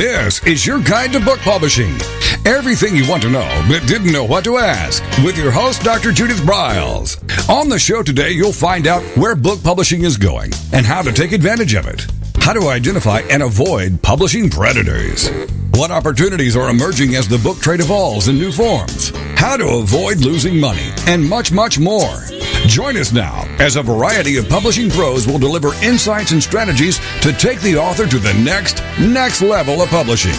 This is your guide to book publishing. Everything you want to know but didn't know what to ask with your host, Dr. Judith Briles. On the show today, you'll find out where book publishing is going and how to take advantage of it. How to identify and avoid publishing predators. What opportunities are emerging as the book trade evolves in new forms. How to avoid losing money and much, much more. Join us now as a variety of publishing pros will deliver insights and strategies to take the author to the next level of publishing.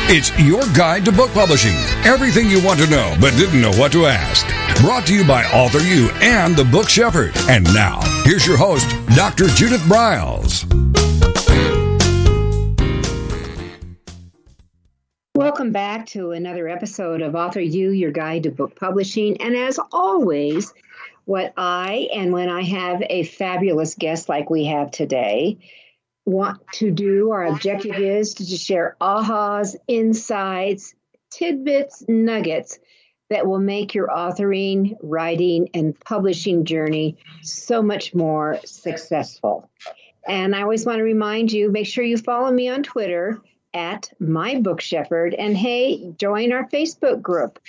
It's your guide to book publishing. Everything you want to know but didn't know what to ask. Brought to you by AuthorU and the Book Shepherd. And now, here's your host, Dr. Judith Briles. Welcome back to another episode of AuthorU, your guide to book publishing. And as always, when I have a fabulous guest like we have today, want to do, our objective is to just share ahas, insights, tidbits, nuggets that will make your authoring, writing, and publishing journey so much more successful. And I always want to remind you, make sure you follow me on Twitter at MyBookShepherd. And hey, join our Facebook group,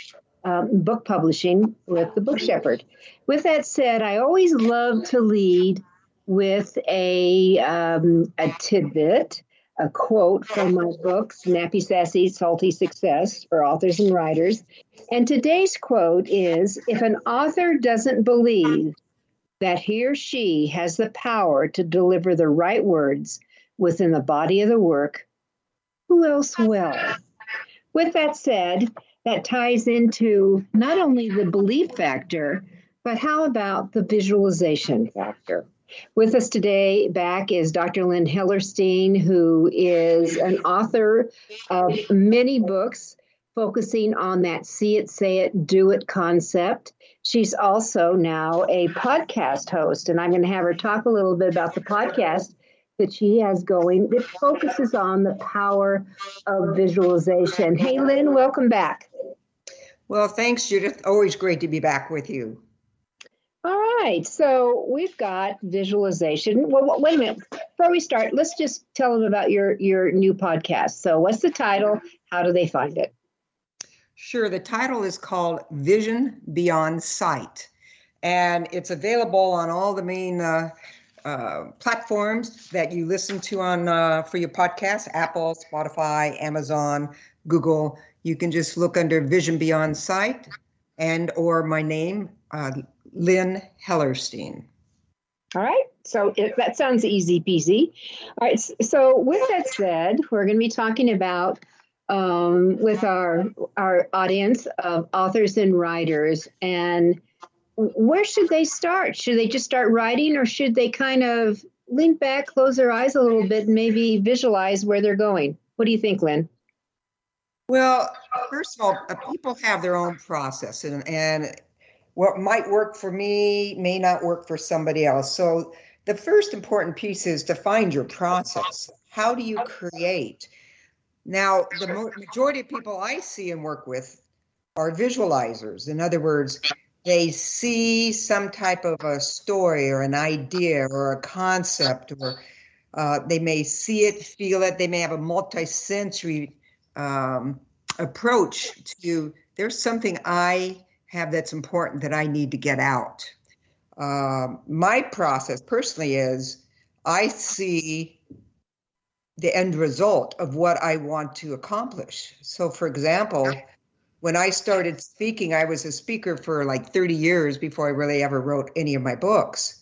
Book Publishing with the Book Shepherd. With that said, I always love to lead with a tidbit, a quote from my book, Snappy, Sassy, Salty Success for Authors and Writers. And today's quote is, if an author doesn't believe that he or she has the power to deliver the right words within the body of the work, who else will? With that said, that ties into not only the belief factor, but how about the visualization factor? With us today back is Dr. Lynn Hellerstein, who is an author of many books focusing on that see it, say it, do it concept. She's also now a podcast host, and I'm going to have her talk a little bit about the podcast that she has going that focuses on the power of visualization. Hey, Lynn, welcome back. Well, thanks, Judith. Always great to be back with you. All right. So we've got visualization. Well, wait a minute. Before we start, let's just tell them about your new podcast. So what's the title? How do they find it? Sure. The title is called Vision Beyond Sight, and it's available on all the main platforms that you listen to on for your podcast, Apple, Spotify, Amazon, Google. You can just look under Vision Beyond Sight and or my name, Lynn Hellerstein. All right. So that sounds easy peasy. All right. So with that said, we're going to be talking about with our audience of authors and writers, and where should they start? Should they just start writing, or should they kind of lean back, close their eyes a little bit, and maybe visualize where they're going? What do you think, Lynn? Well, first of all, people have their own process, and what might work for me may not work for somebody else. So the first important piece is to find your process. How do you create? Now, the majority of people I see and work with are visualizers. In other words, they see some type of a story or an idea or a concept, or they may see it, feel it. They may have a multi-sensory approach to, there's something I have that's important that I need to get out. My process personally is I see the end result of what I want to accomplish. So for example, when I started speaking, I was a speaker for like 30 years before I really ever wrote any of my books.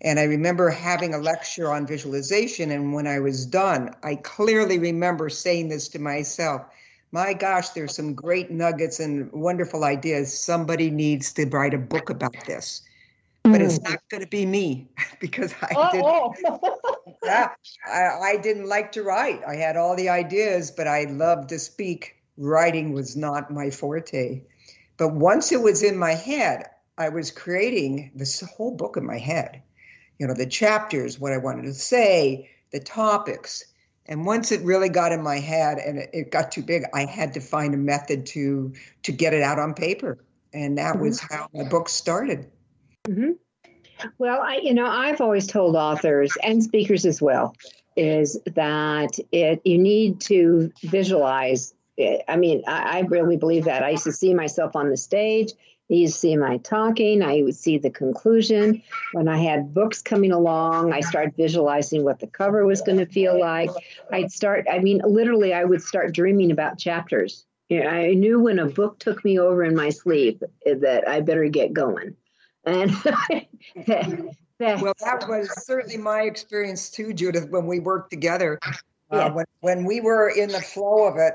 And I remember having a lecture on visualization. And when I was done, I clearly remember saying this to myself, my gosh, there's some great nuggets and wonderful ideas. Somebody needs to write a book about this. But it's not going to be me because I didn't like to write. I had all the ideas, but I loved to speak. Writing was not my forte. But once it was in my head, I was creating this whole book in my head. You know, the chapters, what I wanted to say, the topics. And once it really got in my head and it got too big, I had to find a method to get it out on paper. And that was how my book started. Mm-hmm. Well, I've always told authors and speakers as well, is that you need to visualize it. I mean, I really believe that. I used to see myself on the stage. I used to see my talking. I would see the conclusion. When I had books coming along, I started visualizing what the cover was going to feel like. Literally, I would start dreaming about chapters. I knew when a book took me over in my sleep that I better get going. And well, that was certainly my experience too, Judith, when we worked together. When we were in the flow of it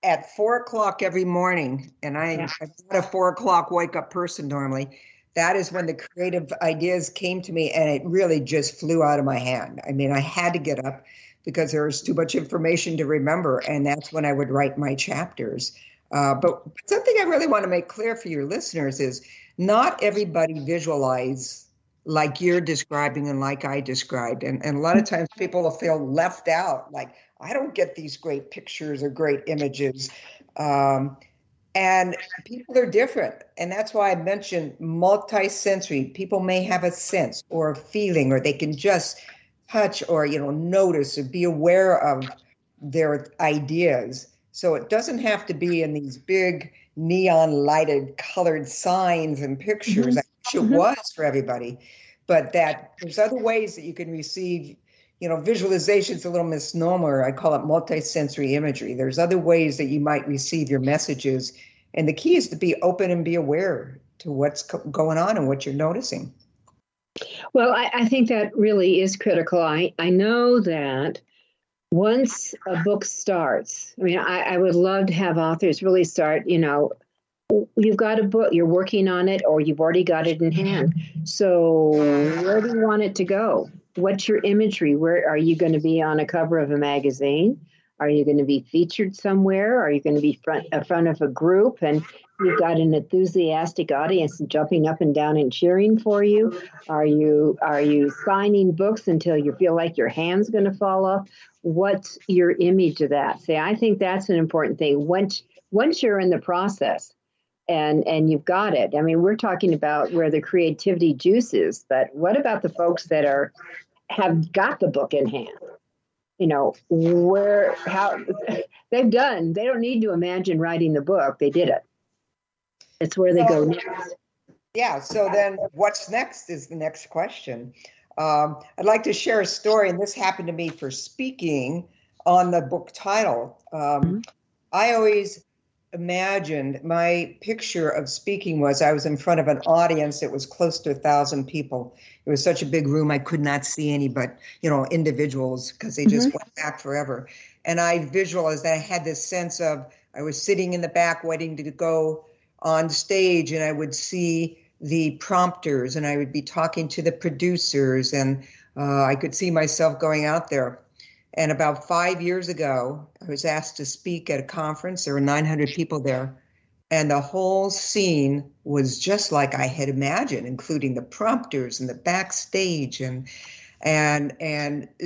at 4:00 every morning, and I'm not a 4:00 wake up person normally, that is when the creative ideas came to me, and it really just flew out of my hand. I mean, I had to get up because there was too much information to remember, and that's when I would write my chapters. But something I really want to make clear for your listeners is not everybody visualize like you're describing and like I described. And a lot of times people will feel left out, like, I don't get these great pictures or great images. And people are different. And that's why I mentioned multi-sensory. People may have a sense or a feeling, or they can just touch or, notice or be aware of their ideas. So it doesn't have to be in these big neon lighted colored signs and pictures. I wish it was for everybody, but that there's other ways that you can receive, visualization is a little misnomer. I call it multi-sensory imagery. There's other ways that you might receive your messages. And the key is to be open and be aware to what's going on and what you're noticing. Well, I think that really is critical. I know that once a book starts, I would love to have authors really start, you've got a book, you're working on it, or you've already got it in hand. So where do you want it to go? What's your imagery? Where are you going to be on a cover of a magazine? Are you going to be featured somewhere? Are you going to be front of a group and you've got an enthusiastic audience jumping up and down and cheering for you? Are you signing books until you feel like your hand's going to fall off? What's your image of that? See, I think that's an important thing. Once you're in the process and you've got it, we're talking about where the creativity juice is, but what about the folks that have got the book in hand? They don't need to imagine writing the book. They did it. It's where they go next. Yeah. So then what's next is the next question. I'd like to share a story, and this happened to me for speaking on the book title. I always imagined my picture of speaking was I was in front of an audience that was close to 1,000 people. It was such a big room, I could not see any but, individuals because they just went back forever. And I visualized that I had this sense of I was sitting in the back waiting to go on stage, and I would see the prompters and I would be talking to the producers, and I could see myself going out there. And about 5 years ago, I was asked to speak at a conference. There were 900 people there. And the whole scene was just like I had imagined, including the prompters and the backstage. And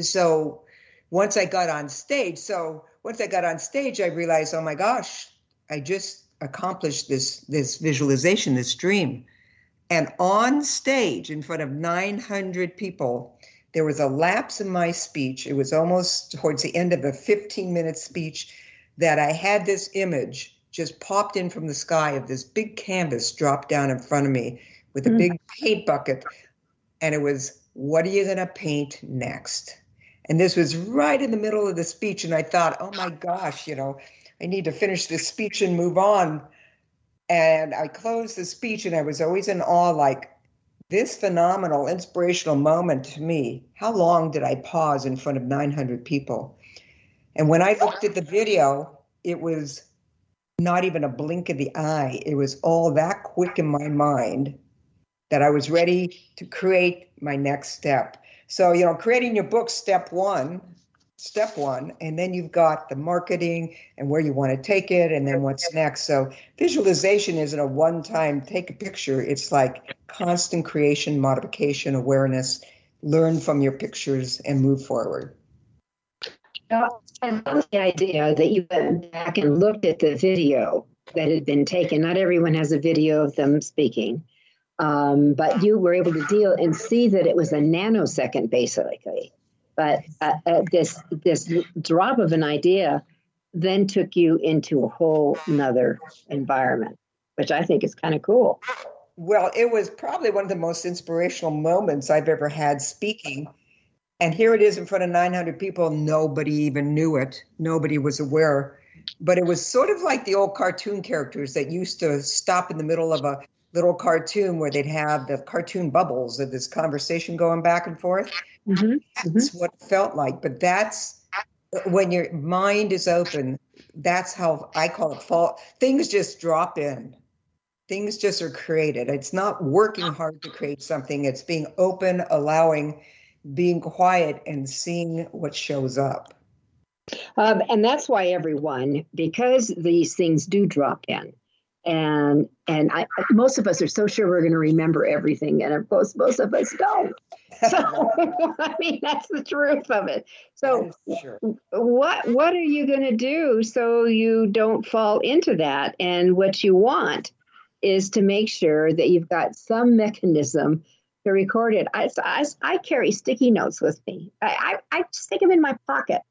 so once I got on stage, I realized, oh my gosh, I just accomplished this visualization, this dream. And on stage in front of 900 people, there was a lapse in my speech. It was almost towards the end of a 15-minute speech that I had this image just popped in from the sky of this big canvas dropped down in front of me with a big paint bucket. And it was, what are you going to paint next? And this was right in the middle of the speech. And I thought, oh my gosh, I need to finish this speech and move on. And I closed the speech, and I was always in awe, like, this phenomenal, inspirational moment to me, how long did I pause in front of 900 people? And when I looked at the video, it was not even a blink of the eye. It was all that quick in my mind that I was ready to create my next step. So, creating your book, step one, and then you've got the marketing and where you want to take it and then what's next. So visualization isn't a one-time take a picture. It's like constant creation, modification, awareness, learn from your pictures and move forward. I love the idea that you went back and looked at the video that had been taken. Not everyone has a video of them speaking, but you were able to deal and see that it was a nanosecond, basically. But this drop of an idea then took you into a whole nother environment, which I think is kind of cool. Well, it was probably one of the most inspirational moments I've ever had speaking. And here it is in front of 900 people. Nobody even knew it. Nobody was aware. But it was sort of like the old cartoon characters that used to stop in the middle of a little cartoon where they'd have the cartoon bubbles of this conversation going back and forth. Mm-hmm. That's what it felt like. But that's when your mind is open. That's how I call it fall. Things just drop in. Things just are created. It's not working hard to create something. It's being open, allowing, being quiet, and seeing what shows up. And that's why everyone, because these things do drop in, and most of us are so sure we're going to remember everything, and of course most of us don't. So I mean, that's the truth of it. So what are you going to do so you don't fall into that? And what you want is to make sure that you've got some mechanism to record it. I carry sticky notes with me. I stick them in my pocket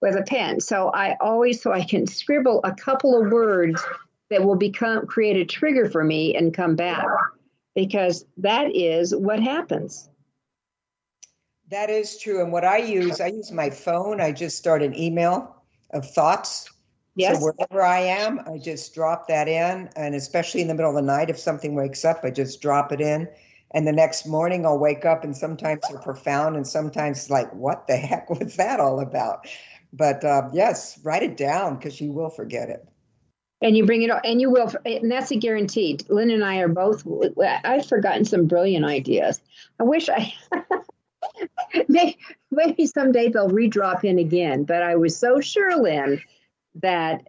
with a pen. So I can scribble a couple of words that will create a trigger for me and come back, because that is what happens. That is true. And what I use my phone. I just start an email of thoughts. Yes. So wherever I am, I just drop that in. And especially in the middle of the night, if something wakes up, I just drop it in. And the next morning I'll wake up, and sometimes they're profound and sometimes like, what the heck was that all about? But yes, write it down, because you will forget it. And you bring it up, and you will, and that's a guarantee. Lynn and I are both, I've forgotten some brilliant ideas. I wish maybe someday they'll redrop in again, but I was so sure, Lynn, that,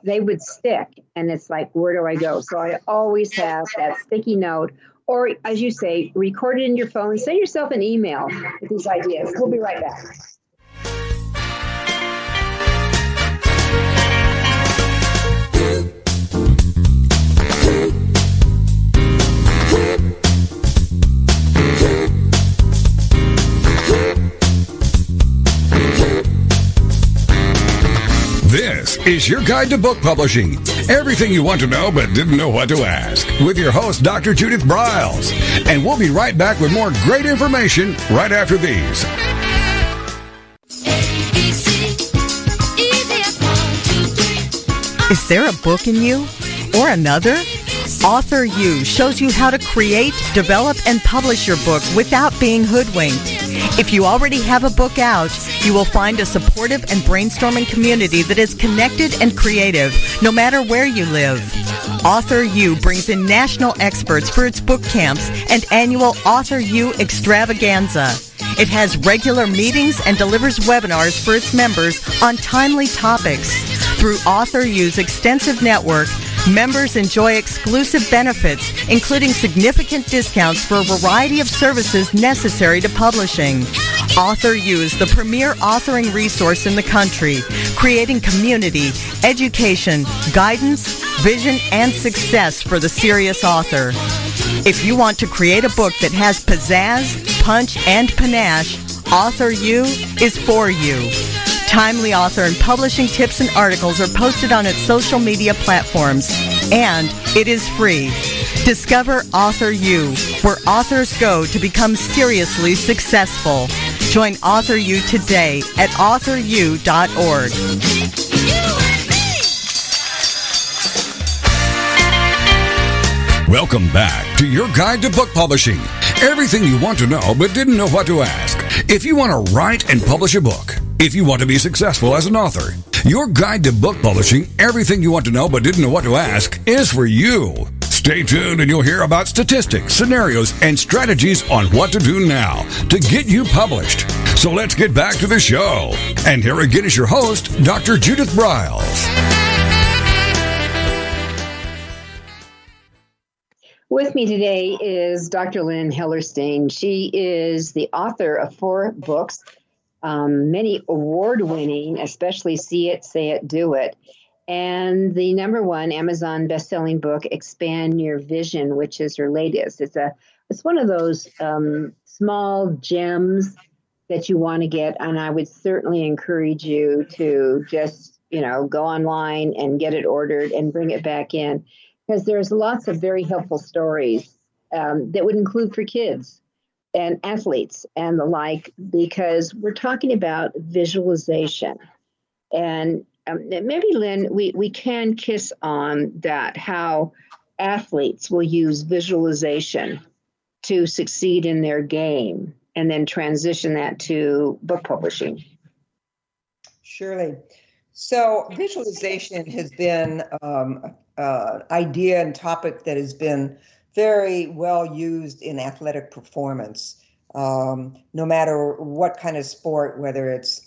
they would stick, and it's like, where do I go? So I always have that sticky note, or as you say, record it in your phone, send yourself an email with these ideas. We'll be right back. This is your guide to book publishing. Everything you want to know but didn't know what to ask. With your host, Dr. Judith Briles. And we'll be right back with more great information right after these. Is there a book in you? Or another? AuthorU shows you how to create, develop, and publish your book without being hoodwinked. If you already have a book out, you will find a supportive and brainstorming community that is connected and creative, no matter where you live. AuthorU brings in national experts for its book camps and annual AuthorU extravaganza. It has regular meetings and delivers webinars for its members on timely topics. Through AuthorU's extensive network, members enjoy exclusive benefits, including significant discounts for a variety of services necessary to publishing. AuthorU is the premier authoring resource in the country, creating community, education, guidance, vision, and success for the serious author. If you want to create a book that has pizzazz, punch, and panache, AuthorU is for you. Timely author and publishing tips and articles are posted on its social media platforms, and it is free. Discover AuthorU, where authors go to become seriously successful. Join AuthorU today at AuthorU.org. Welcome back to your guide to book publishing. Everything you want to know but didn't know what to ask. If you want to write and publish a book, if you want to be successful as an author, your guide to book publishing, everything you want to know but didn't know what to ask, is for you. Stay tuned and you'll hear about statistics, scenarios, and strategies on what to do now to get you published. So let's get back to the show. And here again is your host, Dr. Judith Briles. With me today is Dr. Lynn Hellerstein. She is the author of 4 books, many award-winning, especially See It, Say It, Do It, and the #1 Amazon best-selling book, Expand Your Vision, which is her latest. It's one of those small gems that you want to get. And I would certainly encourage you to just, go online and get it ordered and bring it back in, because there's lots of very helpful stories that would include for kids and athletes and the like, because we're talking about visualization. And maybe, Lynn, we can kiss on that, how athletes will use visualization to succeed in their game and then transition that to book publishing. Surely. So visualization has been an idea and topic that has been very well used in athletic performance, no matter what kind of sport, whether it's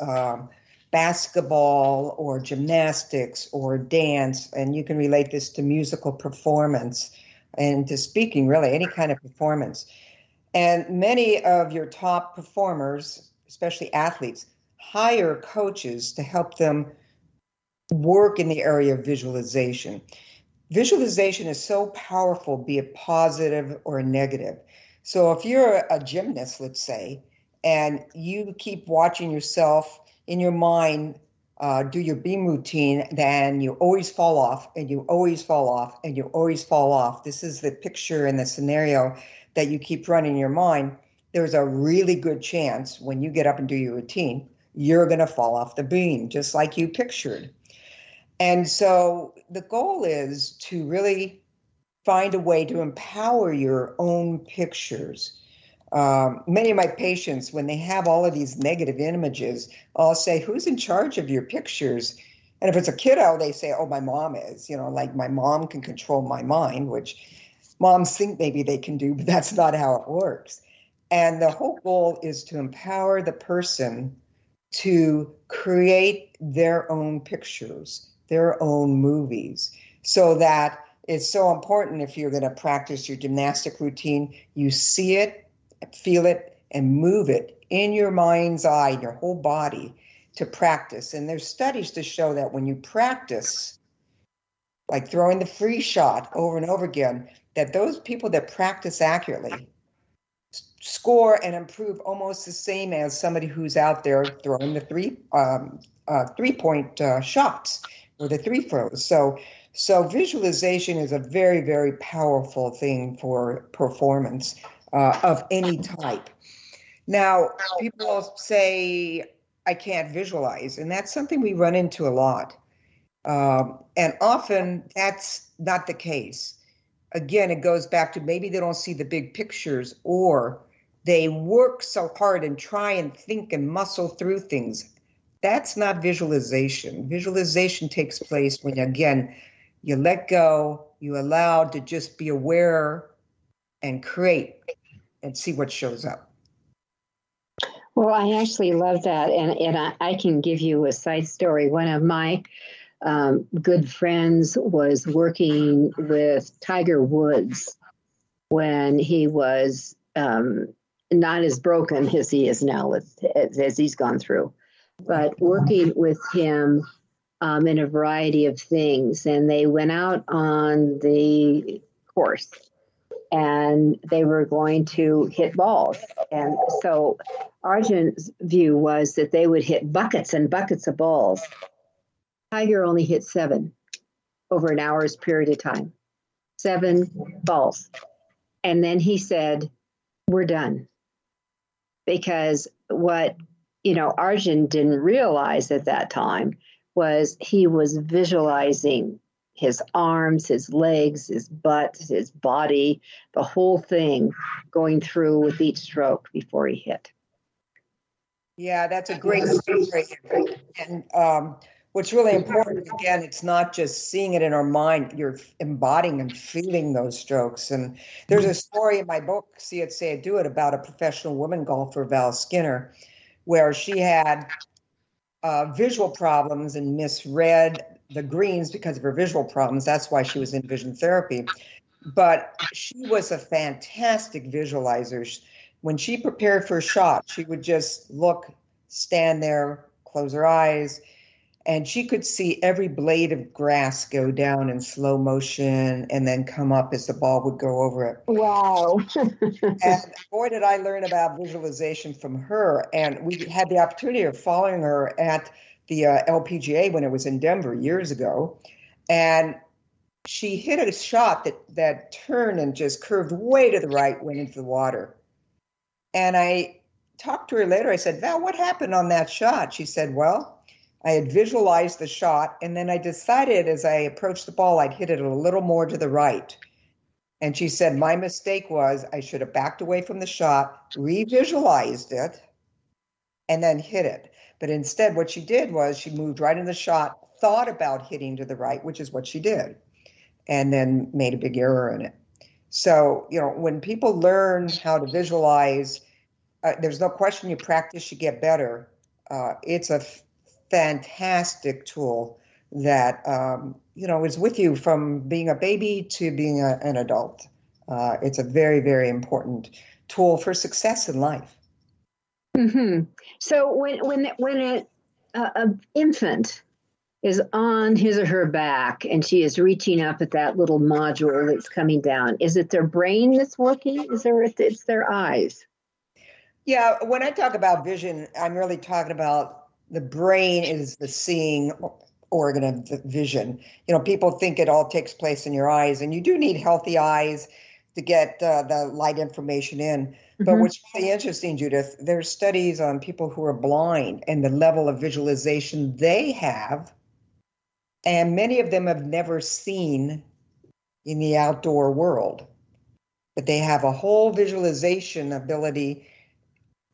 basketball or gymnastics or dance, and you can relate this to musical performance and to speaking, really, any kind of performance. And many of your top performers, especially athletes, hire coaches to help them work in the area of visualization. Visualization is so powerful, be it positive or negative. So if you're a gymnast, let's say, and you keep watching yourself in your mind do your beam routine, then you always fall off and you always fall off and you always fall off. This is the picture and the scenario that you keep running in your mind. There's a really good chance when you get up and do your routine, you're going to fall off the beam, just like you pictured. And so the goal is to really find a way to empower your own pictures. Many of my patients, when they have all of these negative images, I'll say, who's in charge of your pictures? And if it's a kiddo, they say, oh, my mom is, like my mom can control my mind, which moms think maybe they can do, but that's not how it works. And the whole goal is to empower the person to create their own pictures, their own movies, so that it's so important if you're going to practice your gymnastic routine, you see it, feel it, and move it in your mind's eye, in your whole body to practice. And there's studies to show that when you practice, like throwing the free shot over and over again, that those people that practice accurately score and improve almost the same as somebody who's out there throwing the three-point shots or the three throws. So visualization is a very, very powerful thing for performance of any type. Now, people say, I can't visualize, and that's something we run into a lot. And often that's not the case. Again, it goes back to maybe they don't see the big pictures, or they work so hard and try and think and muscle through things. That's not visualization. Visualization takes place when, again, you let go, you allow to just be aware and create and see what shows up. Well, I actually love that. And I can give you a side story. One of my good friends was working with Tiger Woods when he was not as broken as he is now, as he's gone through, but working with him in a variety of things. And they went out on the course and they were going to hit balls. And so Arjun's view was that they would hit buckets and buckets of balls. Tiger only hit 7 over an hour's period of time. 7 balls. And then he said, we're done. Because what, Arjun didn't realize at that time was he was visualizing his arms, his legs, his butt, his body, the whole thing going through with each stroke before he hit. Yeah, that's a great story. And what's really important, again, it's not just seeing it in our mind, you're embodying and feeling those strokes. And there's a story in my book, See It, Say It, Do It, about a professional woman golfer, Val Skinner, where she had visual problems and misread the greens because of her visual problems. That's why she was in vision therapy. But she was a fantastic visualizer. When she prepared for a shot, she would just look, stand there, close her eyes, And she could see every blade of grass go down in slow motion and then come up as the ball would go over it. Wow. And boy, did I learn about visualization from her. And we had the opportunity of following her at the LPGA when it was in Denver years ago. And she hit a shot that turned and just curved way to the right, went into the water. And I talked to her later. I said, Val, what happened on that shot? She said, well, I had visualized the shot, and then I decided as I approached the ball, I'd hit it a little more to the right. And she said, my mistake was I should have backed away from the shot, re-visualized it, and then hit it. But instead, what she did was she moved right in the shot, thought about hitting to the right, which is what she did, and then made a big error in it. So, when people learn how to visualize, there's no question you practice, you get better. It's a fantastic tool that, is with you from being a baby to being an adult. It's a very, very important tool for success in life. Mm-hmm. So when an infant is on his or her back and she is reaching up at that little module that's coming down, is it their brain that's working? It's their eyes? Yeah, when I talk about vision, I'm really talking about the brain is the seeing organ of the vision. People think it all takes place in your eyes, and you do need healthy eyes to get the light information in. Mm-hmm. But what's really interesting, Judith, there's studies on people who are blind and the level of visualization they have, and many of them have never seen in the outdoor world, but they have a whole visualization ability.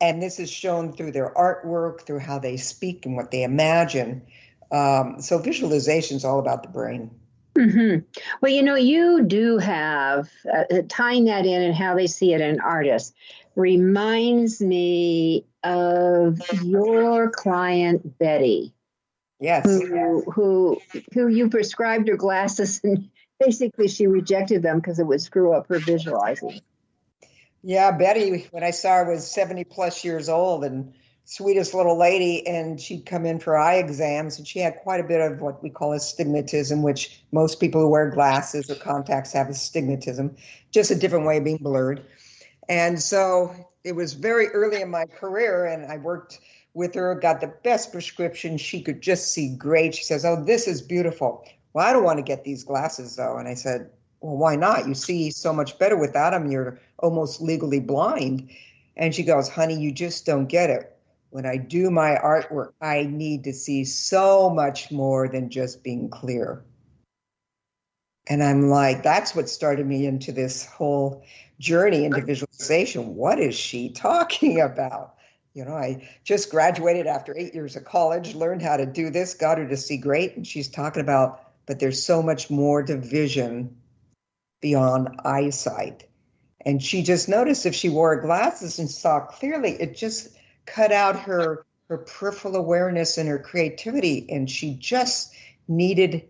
And this is shown through their artwork, through how they speak and what they imagine. So visualization is all about the brain. Mm-hmm. Well, you do have, tying that in and how they see it in artists, reminds me of your client, Betty. Yes. Who you prescribed her glasses, and basically she rejected them because it would screw up her visualizing. Yeah, Betty, when I saw her, was 70 plus years old and sweetest little lady, and she'd come in for eye exams, and she had quite a bit of what we call astigmatism, which most people who wear glasses or contacts have astigmatism, just a different way of being blurred. And so it was very early in my career, and I worked with her, got the best prescription. She could just see great. She says, oh, this is beautiful. Well, I don't want to get these glasses, though. And I said, well, why not? You see so much better without them. You're almost legally blind. And she goes, honey, you just don't get it. When I do my artwork, I need to see so much more than just being clear. And I'm like, that's what started me into this whole journey into visualization. What is she talking about? I just graduated after 8 years of college, learned how to do this, got her to see great. And she's talking about, but there's so much more to vision beyond eyesight. And she just noticed if she wore glasses and saw clearly, it just cut out her peripheral awareness and her creativity. And she just needed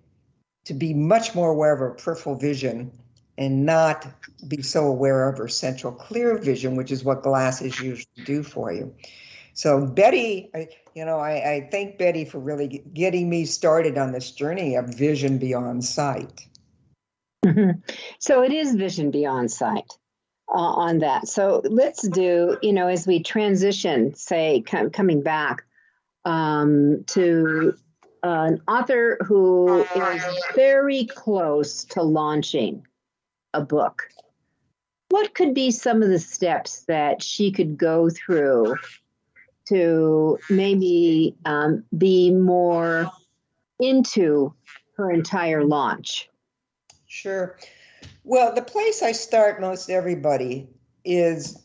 to be much more aware of her peripheral vision and not be so aware of her central clear vision, which is what glasses usually do for you. So Betty, I thank Betty for really getting me started on this journey of vision beyond sight. Mm-hmm. So it is vision beyond sight on that. So let's do, as we transition, say, coming back to an author who is very close to launching a book. What could be some of the steps that she could go through to maybe be more into her entire launch? Sure. Well, the place I start most everybody is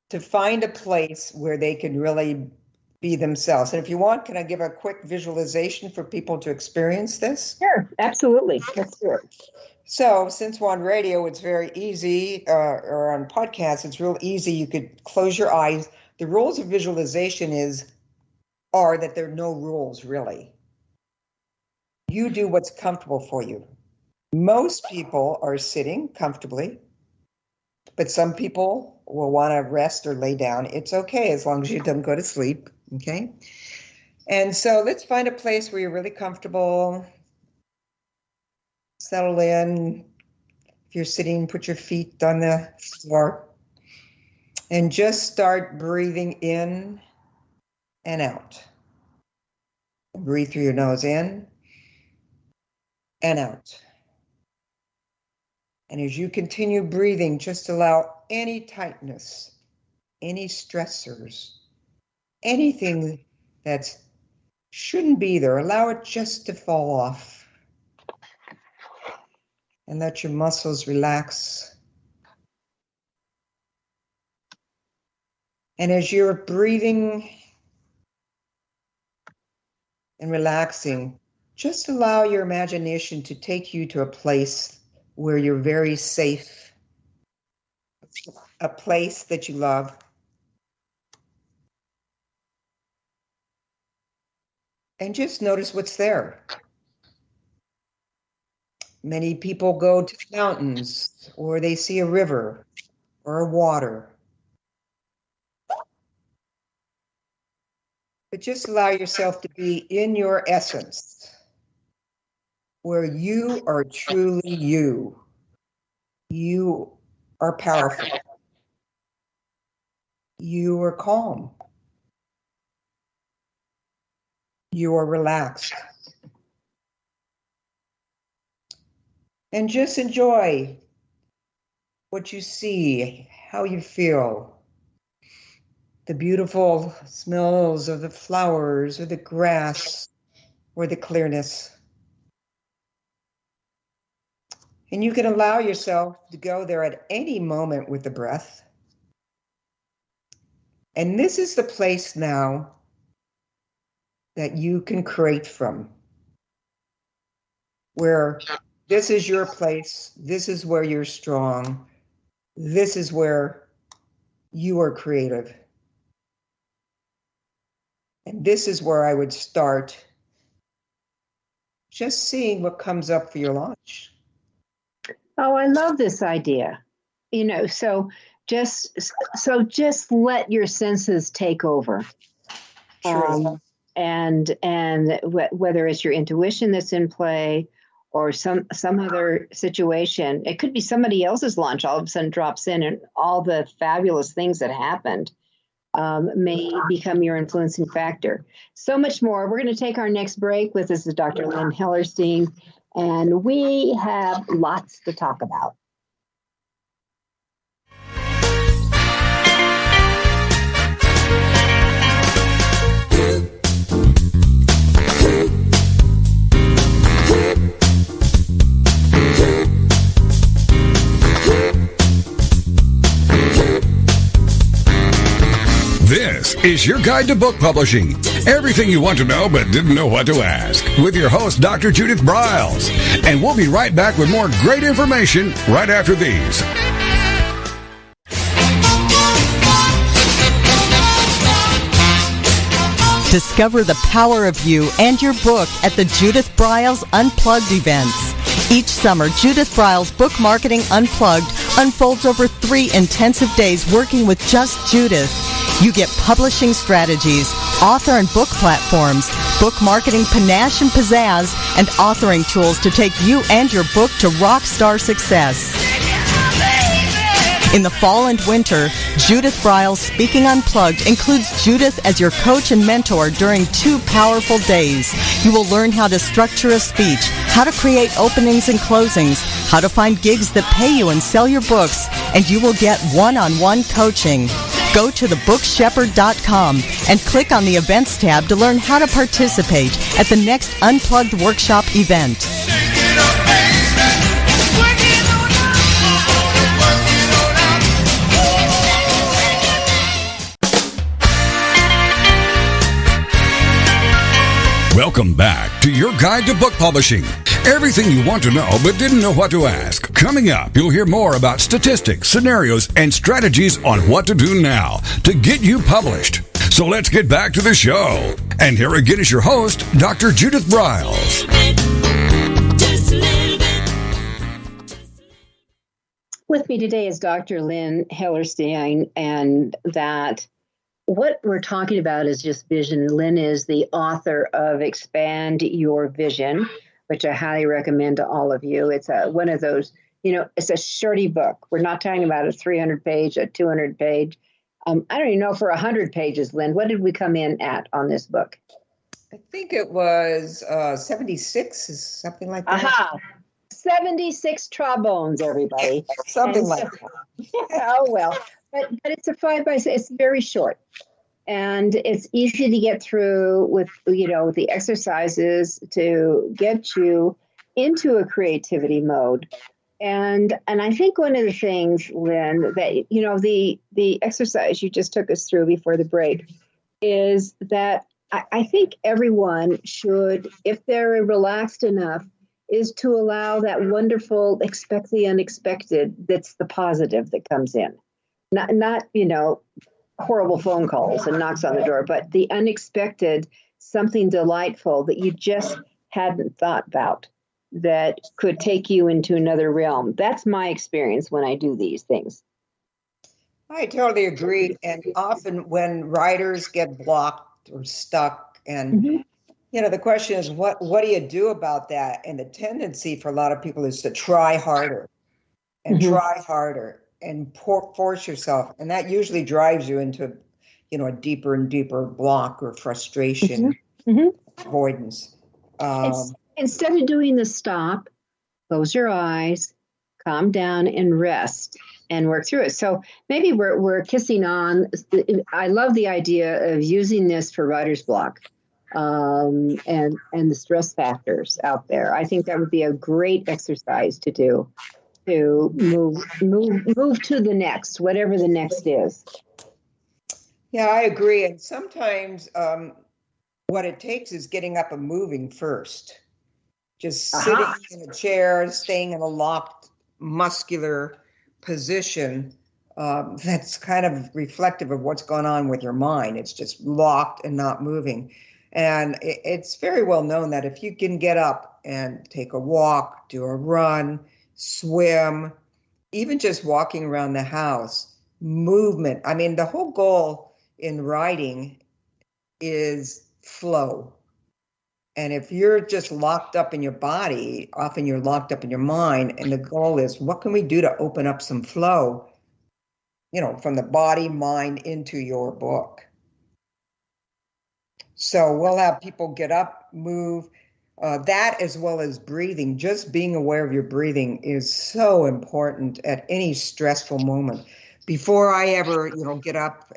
to find a place where they can really be themselves. And if you want, can I give a quick visualization for people to experience this? Sure, absolutely. Let's do it. So since we're on radio, it's very easy, or on podcasts, it's real easy. You could close your eyes. The rules of visualization are that there are no rules, really. You do what's comfortable for you. Most people are sitting comfortably, but some people will want to rest or lay down. It's okay as long as you don't go to sleep, okay? And so let's find a place where you're really comfortable. Settle in. If you're sitting, put your feet on the floor. And just start breathing in and out. Breathe through your nose in and out. And as you continue breathing, just allow any tightness, any stressors, anything that shouldn't be there, allow it just to fall off. And let your muscles relax. And as you're breathing and relaxing, just allow your imagination to take you to a place where you're very safe, a place that you love. And just notice what's there. Many people go to the mountains, or they see a river or a water. But just allow yourself to be in your essence, where you are truly you. You are powerful. You are calm. You are relaxed. And just enjoy what you see, how you feel. The beautiful smells of the flowers or the grass or the clearness. And you can allow yourself to go there at any moment with the breath. And this is the place now that you can create from, where this is your place, this is where you're strong, this is where you are creative. And this is where I would start just seeing what comes up for your launch. Oh, I love this idea. So just let your senses take over. Sure. And whether it's your intuition that's in play or some other situation, it could be somebody else's launch all of a sudden drops in, and all the fabulous things that happened may become your influencing factor. So much more. We're going to take our next break. With us is Dr. Lynn Hellerstein, and we have lots to talk about. This is your guide to book publishing. Everything you want to know but didn't know what to ask. With your host, Dr. Judith Briles. And we'll be right back with more great information right after these. Discover the power of you and your book at the Judith Briles Unplugged events. Each summer, Judith Briles Book Marketing Unplugged unfolds over 3 intensive days working with just Judith. You get publishing strategies, author and book platforms, book marketing panache and pizzazz, and authoring tools to take you and your book to rock star success. In the fall and winter, Judith Briles Speaking Unplugged includes Judith as your coach and mentor during 2 powerful days. You will learn how to structure a speech, how to create openings and closings, how to find gigs that pay you and sell your books, and you will get one-on-one coaching. Go to thebookshepherd.com and click on the Events tab to learn how to participate at the next Unplugged Workshop event. Welcome back to your guide to book publishing. Everything you want to know but didn't know what to ask. Coming up, you'll hear more about statistics, scenarios, and strategies on what to do now to get you published. So let's get back to the show. And here again is your host, Dr. Judith Briles. With me today is Dr. Lynn Hellerstein, and that what we're talking about is just vision. Lynn is the author of Expand Your Vision, which I highly recommend to all of you. It's one of those, it's a shorty book. We're not talking about a 300-page, a 200-page. I don't even know for 100 pages, Lynn. What did we come in at on this book? I think it was 76, is something like that. Aha! 76 trombones, everybody. Something like that. Oh, well. But it's a 5x6. It's very short. And it's easy to get through with, the exercises to get you into a creativity mode. And I think one of the things, Lynn, that, the exercise you just took us through before the break is that I think everyone should, if they're relaxed enough, is to allow that wonderful expect the unexpected. That's the positive that comes in. Not horrible phone calls and knocks on the door, but the unexpected, something delightful that you just hadn't thought about that could take you into another realm. That's my experience when I do these things. I totally agree. And often when writers get blocked or stuck, and the question is, what do you do about that? And the tendency for a lot of people is to try harder and try harder and force yourself. And that usually drives you into, a deeper and deeper block or frustration, avoidance. Instead of doing the stop, close your eyes, calm down and rest and work through it. So maybe we're kissing on. I love the idea of using this for writer's block and the stress factors out there. I think that would be a great exercise to do, to move to the next, whatever the next is. Yeah, I agree. And sometimes what it takes is getting up and moving first. Just sitting in a chair, staying in a locked muscular position, that's kind of reflective of what's going on with your mind. It's just locked and not moving. And it's very well known that if you can get up and take a walk, do a run, swim, even just walking around the house, movement. I mean, the whole goal in writing is flow. And if you're just locked up in your body, often you're locked up in your mind. And the goal is, what can we do to open up some flow, from the body, mind into your book? So we'll have people get up, move, that as well as breathing. Just being aware of your breathing is so important at any stressful moment. Before I ever, get up,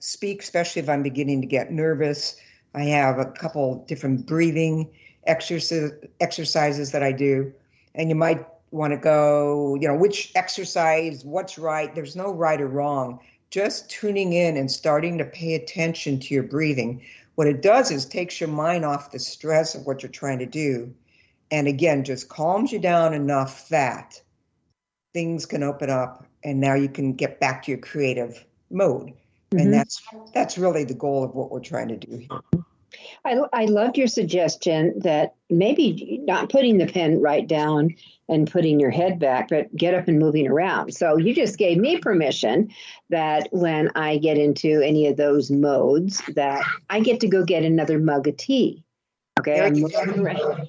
speak, especially if I'm beginning to get nervous, I have a couple different breathing exercises that I do. And you might want to go, which exercise, what's right. There's no right or wrong. Just tuning in and starting to pay attention to your breathing. What it does is takes your mind off the stress of what you're trying to do. And again, just calms you down enough that things can open up and now you can get back to your creative mode. And that's really the goal of what we're trying to do here. I loved your suggestion that maybe not putting the pen right down and putting your head back, but get up and moving around. So you just gave me permission that when I get into any of those modes, that I get to go get another mug of tea. Okay, I'm moving around.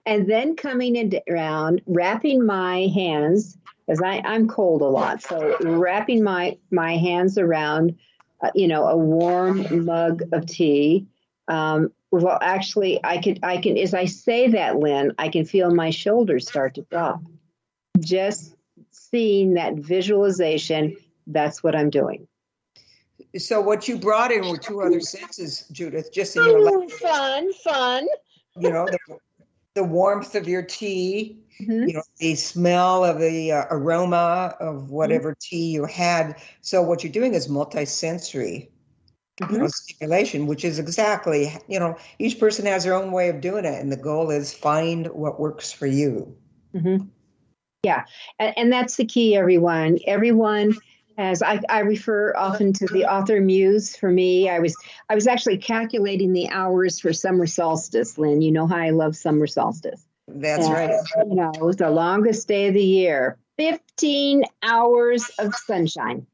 And then coming around, wrapping my hands, because I'm cold a lot. So wrapping my hands around, a warm mug of tea. Well, actually, I can, as I say that, Lynn, I can feel my shoulders start to drop. Just seeing that visualization, that's what I'm doing. So what you brought in were two other senses, Judith, just in your life. Fun. The warmth of your tea, the smell of the aroma of whatever tea you had. So what you're doing is multisensory stimulation, which is exactly, each person has their own way of doing it. And the goal is find what works for you. Yeah. And that's the key, everyone. Everyone has, I refer often to the author muse. For me, I was actually calculating the hours for summer solstice, Lynn. You know how I love summer solstice. That's right. The longest day of the year, 15 hours of sunshine.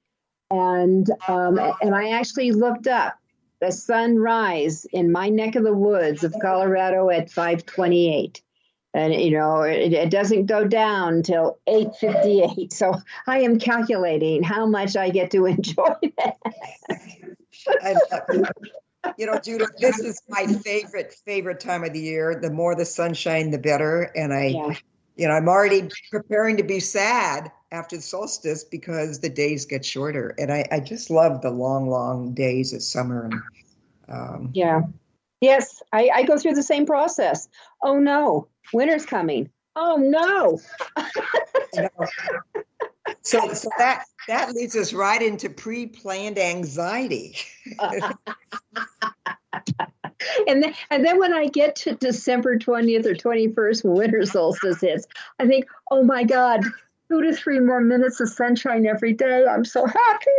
And I actually looked up the sunrise in my neck of the woods of Colorado at 5:28. And, it doesn't go down until 8:58. So I am calculating how much I get to enjoy that. I love it. Judith, this is my favorite time of the year. The more the sunshine, the better. And I'm already preparing to be sad after the solstice because the days get shorter. And I just love the long, long days of summer. And, Yes, I go through the same process. Oh, no, winter's coming. Oh, no. So that leads us right into pre-planned anxiety. And then when I get to December 20th or 21st, when winter solstice hits, I think, oh my God, 2 to 3 more minutes of sunshine every day. I'm so happy.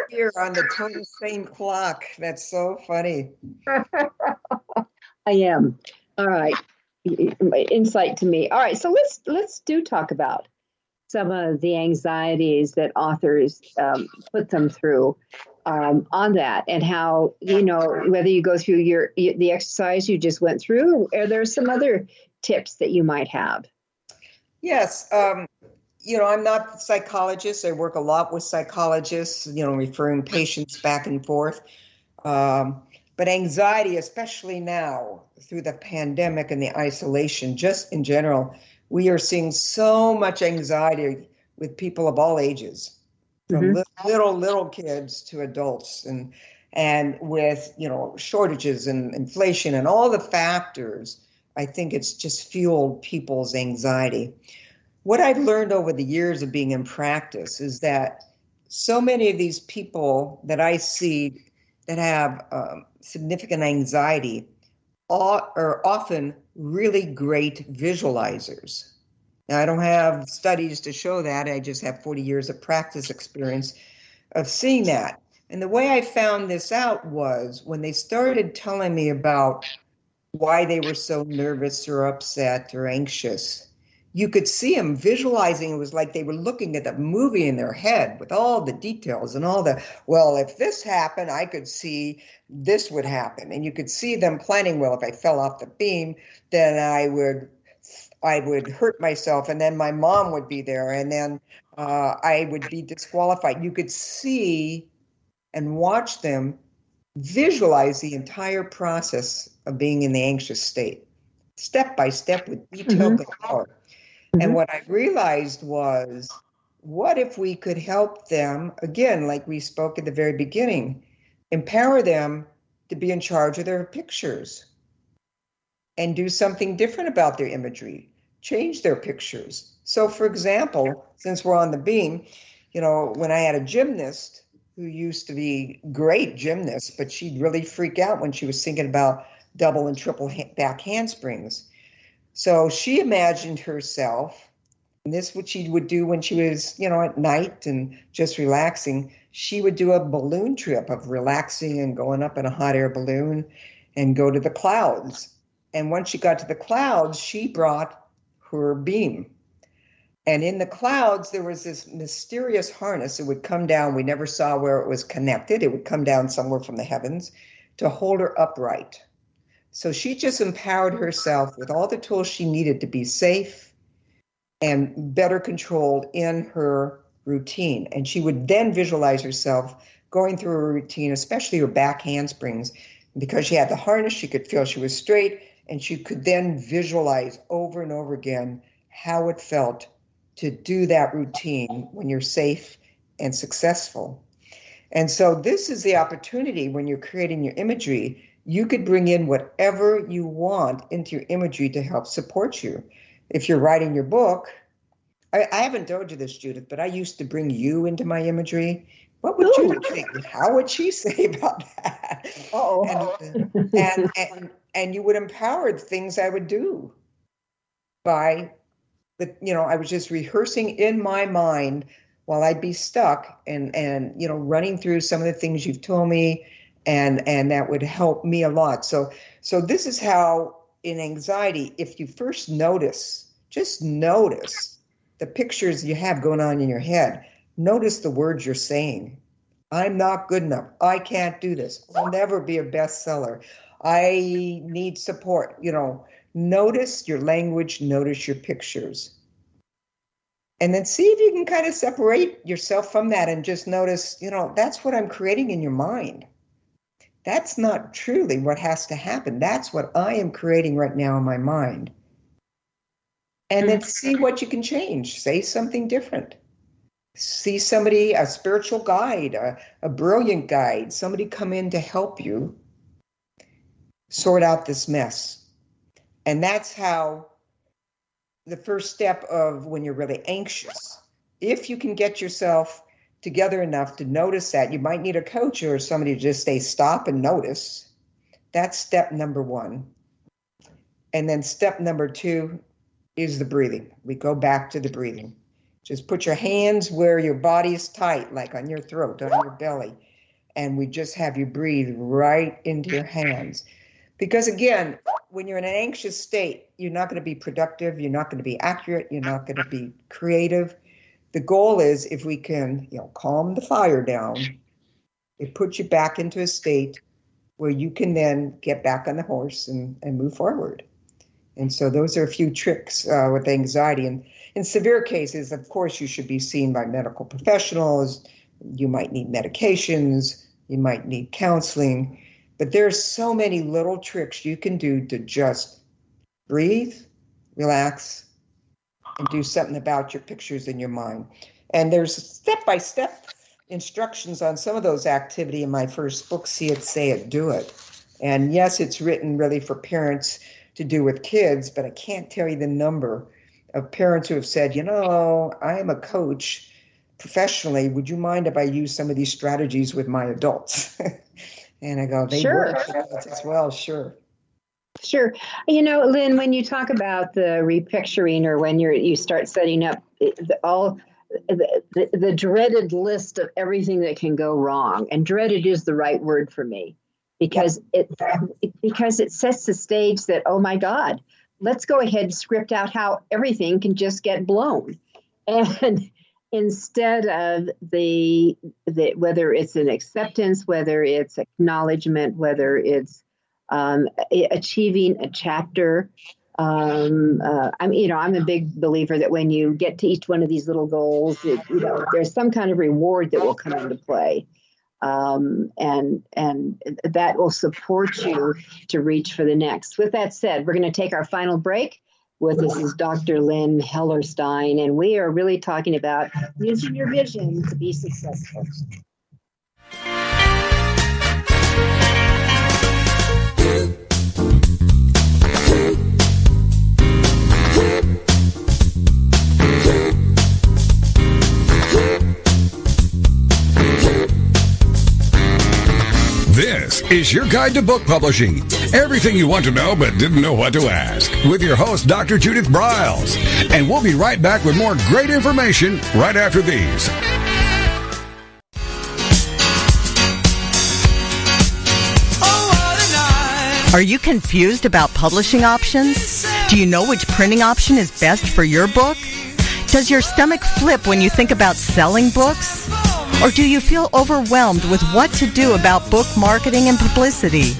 Here on the total same clock. That's so funny. I am. All right. Insight to me. All right. So let's talk about some of the anxieties that authors put them through on that, and how, whether you go through the exercise you just went through, or there's some other tips that you might have. Yes. I'm not a psychologist. I work a lot with psychologists, referring patients back and forth. But anxiety, especially now through the pandemic and the isolation, just in general, we are seeing so much anxiety with people of all ages, from little kids to adults, and with, shortages and inflation and all the factors. I think it's just fueled people's anxiety. What I've learned over the years of being in practice is that so many of these people that I see that have significant anxiety are often really great visualizers. Now, I don't have studies to show that. I just have 40 years of practice experience of seeing that. And the way I found this out was when they started telling me about why they were so nervous or upset or anxious. You could see them visualizing. It was like they were looking at the movie in their head with all the details and well, if this happened, I could see this would happen. And you could see them planning, well, if I fell off the beam, then I would hurt myself, and then my mom would be there, and then I would be disqualified. You could see and watch them visualize the entire process of being in the anxious state, step by step with detailed power. And what I realized was, what if we could help them, again, like we spoke at the very beginning, empower them to be in charge of their pictures and do something different about their imagery, change their pictures. So, for example, since we're on the beam, when I had a gymnast who used to be great gymnast, but she'd really freak out when she was thinking about double and triple back handsprings. So she imagined herself, and this is what she would do when she was, at night and just relaxing. She would do a balloon trip of relaxing and going up in a hot air balloon and go to the clouds. And once she got to the clouds, she brought her beam. And in the clouds, there was this mysterious harness. It would come down. We never saw where it was connected. It would come down somewhere from the heavens to hold her upright. So she just empowered herself with all the tools she needed to be safe and better controlled in her routine. And she would then visualize herself going through her routine, especially her back handsprings. Because she had the harness, she could feel she was straight, and she could then visualize over and over again how it felt to do that routine when you're safe and successful. And so this is the opportunity when you're creating your imagery. You could bring in whatever you want into your imagery to help support you. If you're writing your book, I haven't told you this, Judith, but I used to bring you into my imagery. What would Judith think? How would she say about that? And you would empower the things I would do by, I was just rehearsing in my mind while I'd be stuck and running through some of the things you've told me. And that would help me a lot. So this is how in anxiety, if you first just notice the pictures you have going on in your head. Notice the words you're saying. I'm not good enough. I can't do this. I'll never be a bestseller. I need support. Notice your language, notice your pictures. And then see if you can kind of separate yourself from that and just notice, that's what I'm creating in your mind. That's not truly what has to happen. That's what I am creating right now in my mind. And then see what you can change. Say something different. See somebody, a spiritual guide, a brilliant guide, somebody come in to help you sort out this mess. And that's how the first step of when you're really anxious, if you can get yourself together enough to notice that, you might need a coach or somebody to just say, stop and notice. That's step number one. And then step number two is the breathing. We go back to the breathing. Just put your hands where your body's tight, like on your throat, on your belly. And we just have you breathe right into your hands. Because again, when you're in an anxious state, you're not going to be productive. You're not going to be accurate. You're not going to be creative. The goal is if we can, calm the fire down, it puts you back into a state where you can then get back on the horse and move forward. And so those are a few tricks with anxiety. And in severe cases, of course, you should be seen by medical professionals. You might need medications. You might need counseling. But there's so many little tricks you can do to just breathe, relax, and do something about your pictures in your mind. And there's step-by-step instructions on some of those activity in my first book, See It, Say It, Do It. And yes, it's written really for parents to do with kids, but I can't tell you the number of parents who have said, I am a coach professionally. Would you mind if I use some of these strategies with my adults? And I go, they work as well, sure. Sure. Lynn, when you talk about the repicturing or when you start setting up the dreaded list of everything that can go wrong, and dreaded is the right word for me, because it sets the stage that, oh my God, let's go ahead and script out how everything can just get blown. And instead of the whether it's an acceptance, whether it's acknowledgement, whether it's achieving a chapter. I'm a big believer that when you get to each one of these little goals, there's some kind of reward that will come into play. And that will support you to reach for the next. With that said, we're going to take our final break. With us is Dr. Lynn Hellerstein, and we are really talking about using your vision to be successful. This is your guide to book publishing. Everything you want to know but didn't know what to ask. With your host, Dr. Judith Briles. And we'll be right back with more great information right after these. Are you confused about publishing options? Do you know which printing option is best for your book? Does your stomach flip when you think about selling books? Or do you feel overwhelmed with what to do about book marketing and publicity?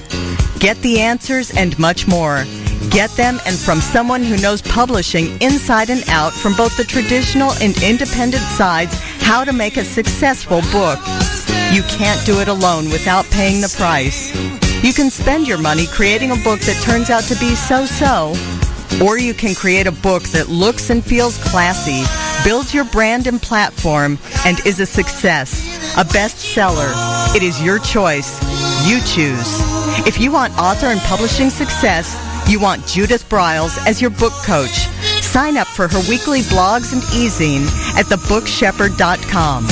Get the answers and much more. Get them and from someone who knows publishing inside and out from both the traditional and independent sides, how to make a successful book. You can't do it alone without paying the price. You can spend your money creating a book that turns out to be so-so. Or you can create a book that looks and feels classy, builds your brand and platform, and is a success, a bestseller. It is your choice. You choose. If you want author and publishing success, you want Judith Briles as your book coach. Sign up for her weekly blogs and e-zine at thebookshepherd.com.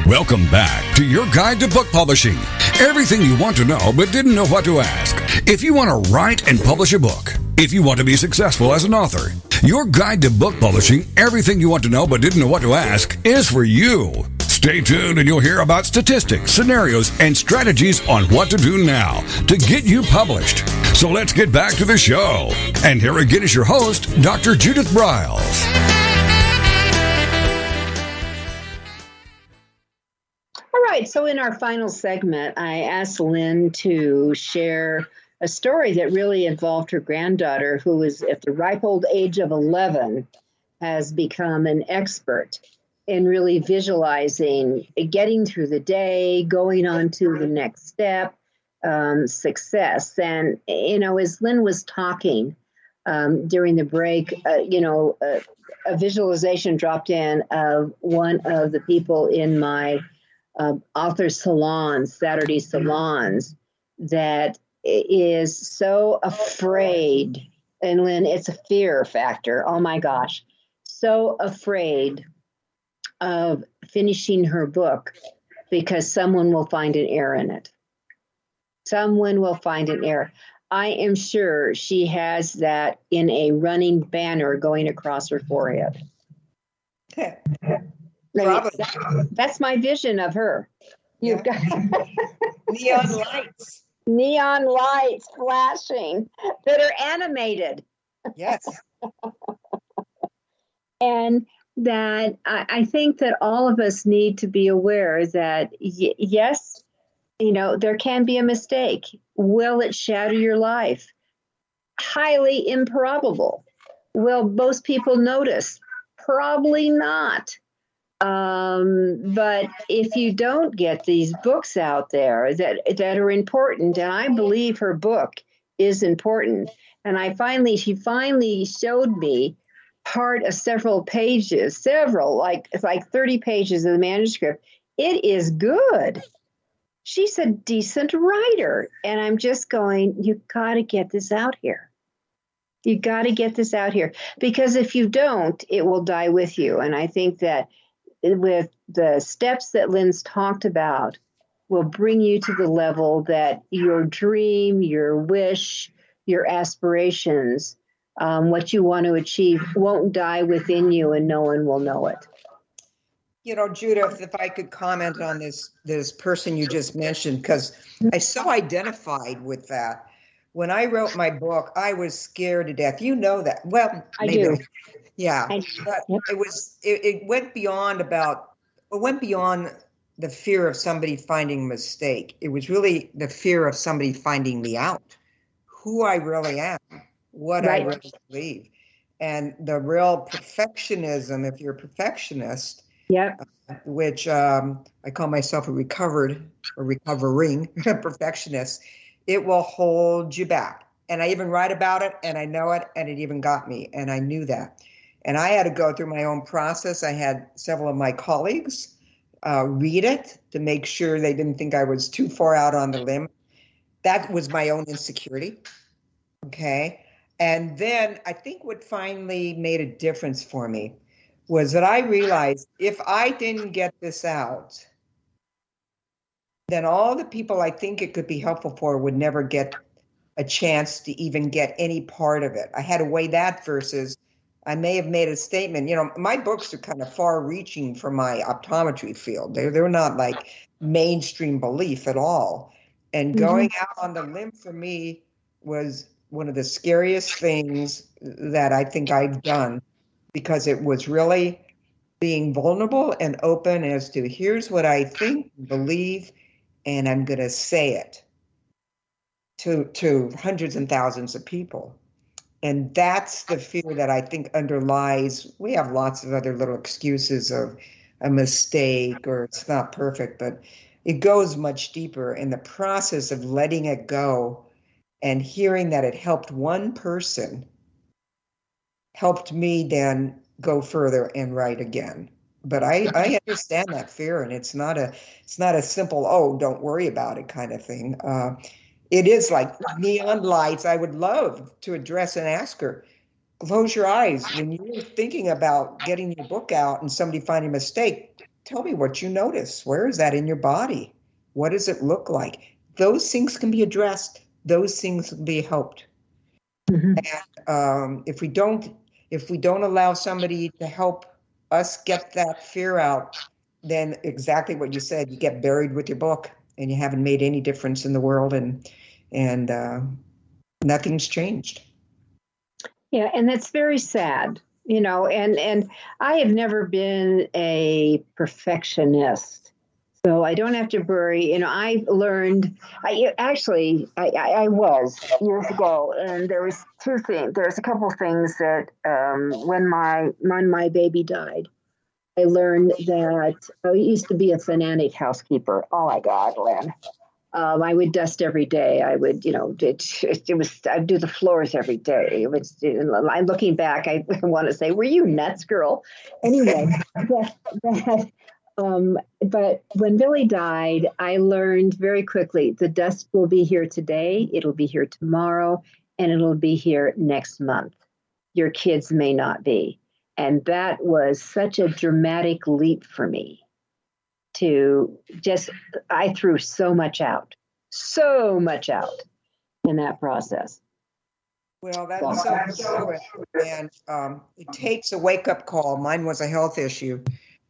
Welcome back to your guide to book publishing. Everything you want to know but didn't know what to ask. If you want to write and publish a book, if you want to be successful as an author, your guide to book publishing, everything you want to know but didn't know what to ask, is for you. Stay tuned and you'll hear about statistics, scenarios, and strategies on what to do now to get you published. So let's get back to the show. And here again is your host, Dr. Judith Briles. right. So in our final segment, I asked Lynn to share a story that really involved her granddaughter, who is at the ripe old age of 11, has become an expert in really visualizing, getting through the day, going on to the next step, success. And, as Lynn was talking during the break, a visualization dropped in of one of the people in my author salons, Saturday salons, that is so afraid. And Lynn, it's a fear factor. Oh my gosh. So afraid of finishing her book because someone will find an error in it. Someone will find an error. I am sure she has that in a running banner going across her forehead. That's my vision of her. You've got neon lights. Neon lights flashing that are animated. Yes. And that I think that all of us need to be aware that, yes, there can be a mistake. Will it shatter your life? Highly improbable. Will most people notice? Probably not. But if you don't get these books out there that are important, and I believe her book is important, and she finally showed me part of several pages, it's like 30 pages of the manuscript. It is good. She's a decent writer. And I'm just going, you got to get this out here. You got to get this out here, because if you don't, it will die with you. And I think that with the steps that Lynn's talked about will bring you to the level that your dream, your wish, your aspirations, what you want to achieve won't die within you and no one will know it. Judith, if I could comment on this person you just mentioned, because I so identified with that. When I wrote my book, I was scared to death. You know that. Well, I do. Yeah. But it went beyond the fear of somebody finding a mistake. It was really the fear of somebody finding me out, who I really am, what I really believe. And the real perfectionism, if you're a perfectionist, which I call myself a recovering perfectionist, it will hold you back. And I even write about it, and I know it, and it even got me, and I knew that. And I had to go through my own process. I had several of my colleagues read it to make sure they didn't think I was too far out on the limb. That was my own insecurity. Okay. And then I think what finally made a difference for me was that I realized if I didn't get this out, then all the people I think it could be helpful for would never get a chance to even get any part of it. I had to weigh that versus I may have made a statement. My books are kind of far-reaching for my optometry field. They're not like mainstream belief at all. And going out on the limb for me was one of the scariest things that I think I've done, because it was really being vulnerable and open as to here's what I think, believe, and I'm going to say it to hundreds and thousands of people. And that's the fear that I think underlies. We have lots of other little excuses of a mistake or it's not perfect, but it goes much deeper in the process of letting it go and hearing that it helped one person, helped me then go further and write again. But I understand that fear, and it's not a simple, oh, don't worry about it kind of thing. It is like neon lights. I would love to address and ask her, close your eyes. When you're thinking about getting your book out and somebody finding a mistake, tell me what you notice. Where is that in your body? What does it look like? Those things can be addressed. Those things can be helped. And if we don't allow somebody to help us get that fear out, then exactly what you said, you get buried with your book and you haven't made any difference in the world, and nothing's changed. Yeah, and that's very sad, and I have never been a perfectionist. So I don't have to worry. I learned, I was years ago, and there was two things. There's a couple of things that when my baby died, I learned that I used to be a fanatic housekeeper. Oh my God, Lynn. I would dust every day. I would, I'd do the floors every day. It was, looking back, I want to say, were you nuts, girl? Anyway, but when Billy died, I learned very quickly the dust will be here today, it'll be here tomorrow, and it'll be here next month. Your kids may not be. And that was such a dramatic leap for me. I threw so much out in that process. Well, that's so true. And it takes a wake-up call. Mine was a health issue.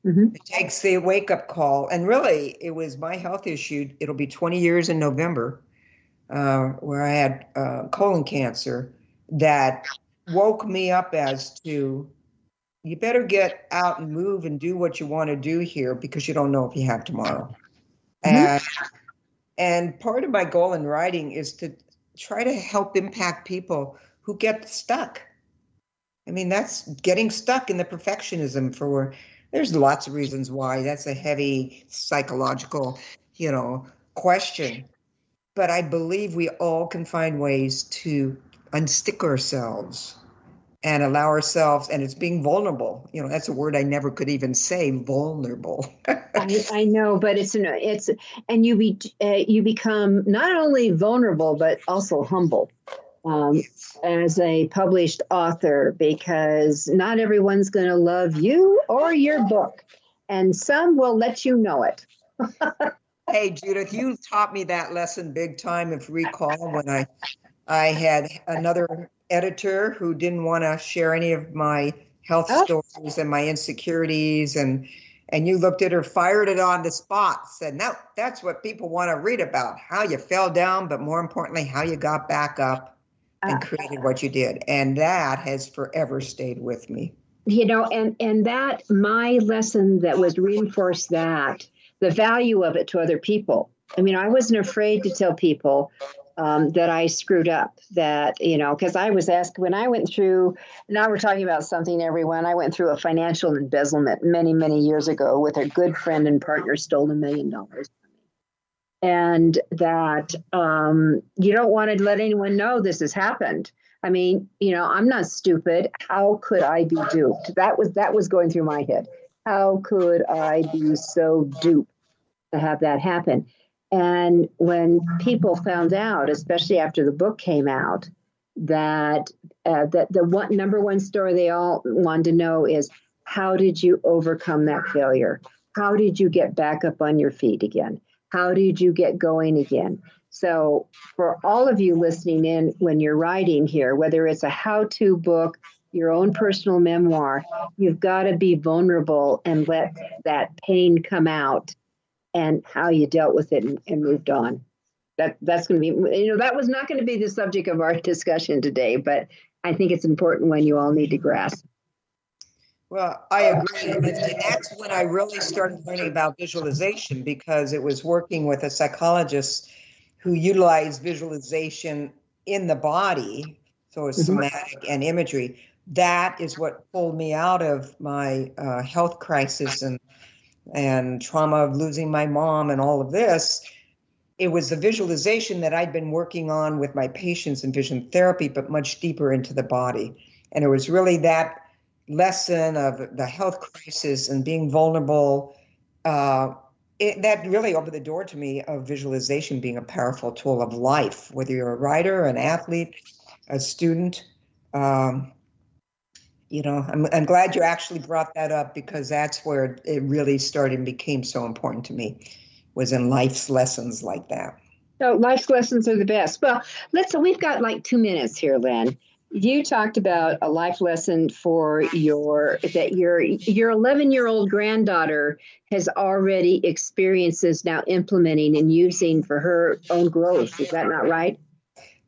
Mm-hmm. It takes the wake-up call. And really, it was my health issue. It'll be 20 years in November, where I had colon cancer, that woke me up as to, you better get out and move and do what you want to do here, because you don't know if you have tomorrow. Mm-hmm. And part of my goal in writing is to try to help impact people who get stuck. I mean, that's getting stuck in the perfectionism there's lots of reasons why. That's a heavy psychological, question. But I believe we all can find ways to unstick ourselves and allow ourselves, and it's being vulnerable. That's a word I never could even say, vulnerable. I know, but and you become not only vulnerable, but also humble as a published author, because not everyone's going to love you or your book, and some will let you know it. Hey, Judith, you taught me that lesson big time, if you recall, when I had another editor who didn't want to share any of my health stories and my insecurities, and you looked at her, fired it on the spot, said, no, that's what people want to read about, how you fell down, but more importantly, how you got back up and created what you did. And that has forever stayed with me. And that my lesson that was reinforced, that the value of it to other people. I mean, I wasn't afraid to tell people that I screwed up, that, because I was asked when I went through, now we're talking about something, everyone, I went through a financial embezzlement many, many years ago with a good friend and partner, stole $1 million from me. And that you don't want to let anyone know this has happened. I mean, I'm not stupid. How could I be duped? That was going through my head. How could I be so duped to have that happen? And when people found out, especially after the book came out, that the number one story they all wanted to know is, how did you overcome that failure? How did you get back up on your feet again? How did you get going again? So for all of you listening in, when you're writing here, whether it's a how-to book, your own personal memoir, you've got to be vulnerable and let that pain come out, and how you dealt with it and moved on. That's going to be, that was not going to be the subject of our discussion today, but I think it's important one you all need to grasp. Well, I agree. And that's when I really started learning about visualization, because it was working with a psychologist who utilized visualization in the body, so it's somatic and imagery. That is what pulled me out of my health crisis and trauma of losing my mom and all of this. It was the visualization that I'd been working on with my patients in vision therapy, but much deeper into the body. And it was really that lesson of the health crisis and being vulnerable, that really opened the door to me of visualization being a powerful tool of life, whether you're a writer, an athlete, a student. I'm glad you actually brought that up, because that's where it really started and became so important to me, was in life's lessons like that. So life's lessons are the best. Well, we've got like 2 minutes here, Lynn. You talked about a life lesson for your 11-year-old granddaughter has already experiences now implementing and using for her own growth. Is that not right?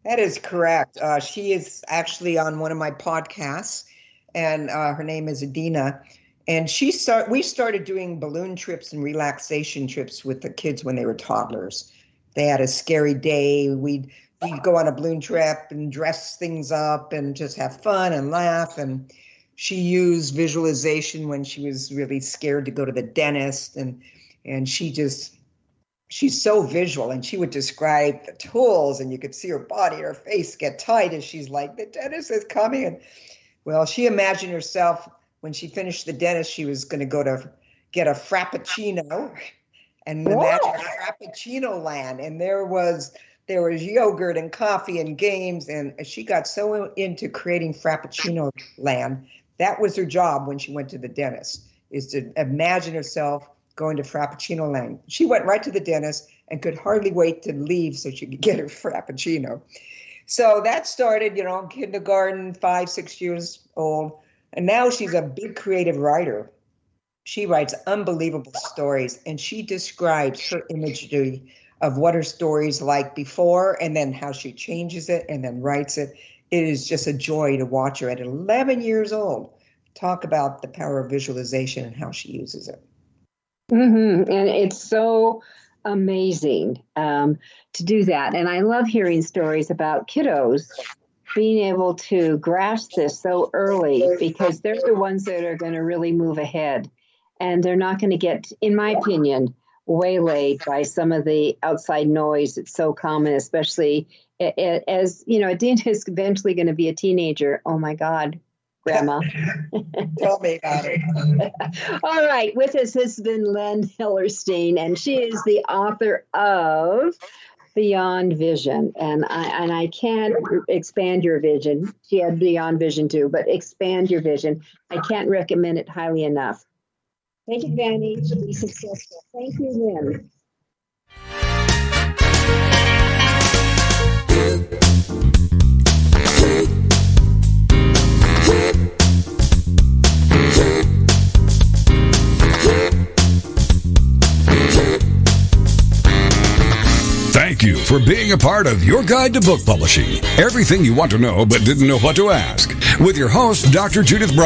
That is correct. She is actually on one of my podcasts, and her name is Adina. And we started doing balloon trips and relaxation trips with the kids when they were toddlers. They had a scary day. We'd go on a balloon trip and dress things up and just have fun and laugh. And she used visualization when she was really scared to go to the dentist. And she's so visual, and she would describe the tools, and you could see her body, her face get tight as she's like, the dentist is coming. And well, she imagined herself when she finished the dentist, she was going to go to get a Frappuccino, and imagine Frappuccino land. And there was yogurt and coffee and games. And she got so into creating Frappuccino land. That was her job when she went to the dentist, is to imagine herself going to Frappuccino land. She went right to the dentist and could hardly wait to leave so she could get her Frappuccino. So that started, kindergarten, 5, 6 years old. And now she's a big creative writer. She writes unbelievable stories, and she describes her imagery of what her story's like before, and then how she changes it and then writes it. It is just a joy to watch her at 11 years old talk about the power of visualization and how she uses it. Mm-hmm. And it's so amazing to do that. And I love hearing stories about kiddos being able to grasp this so early, because they're the ones that are going to really move ahead. And they're not going to get, in my opinion, waylaid by some of the outside noise. It's so common, especially as, a teen is eventually going to be a teenager. Oh, my God, Grandma. Tell me about it. All right. With us has been Lynn Hellerstein, and she is the author of Beyond Vision. And I can't expand your vision. She had Beyond Vision too, but expand your vision. I can't recommend it highly enough. Take advantage, be successful. Thank you, Lynn. Thank you for being a part of Your Guide to Book Publishing. Everything you want to know but didn't know what to ask. With your host, Dr. Judith Briles.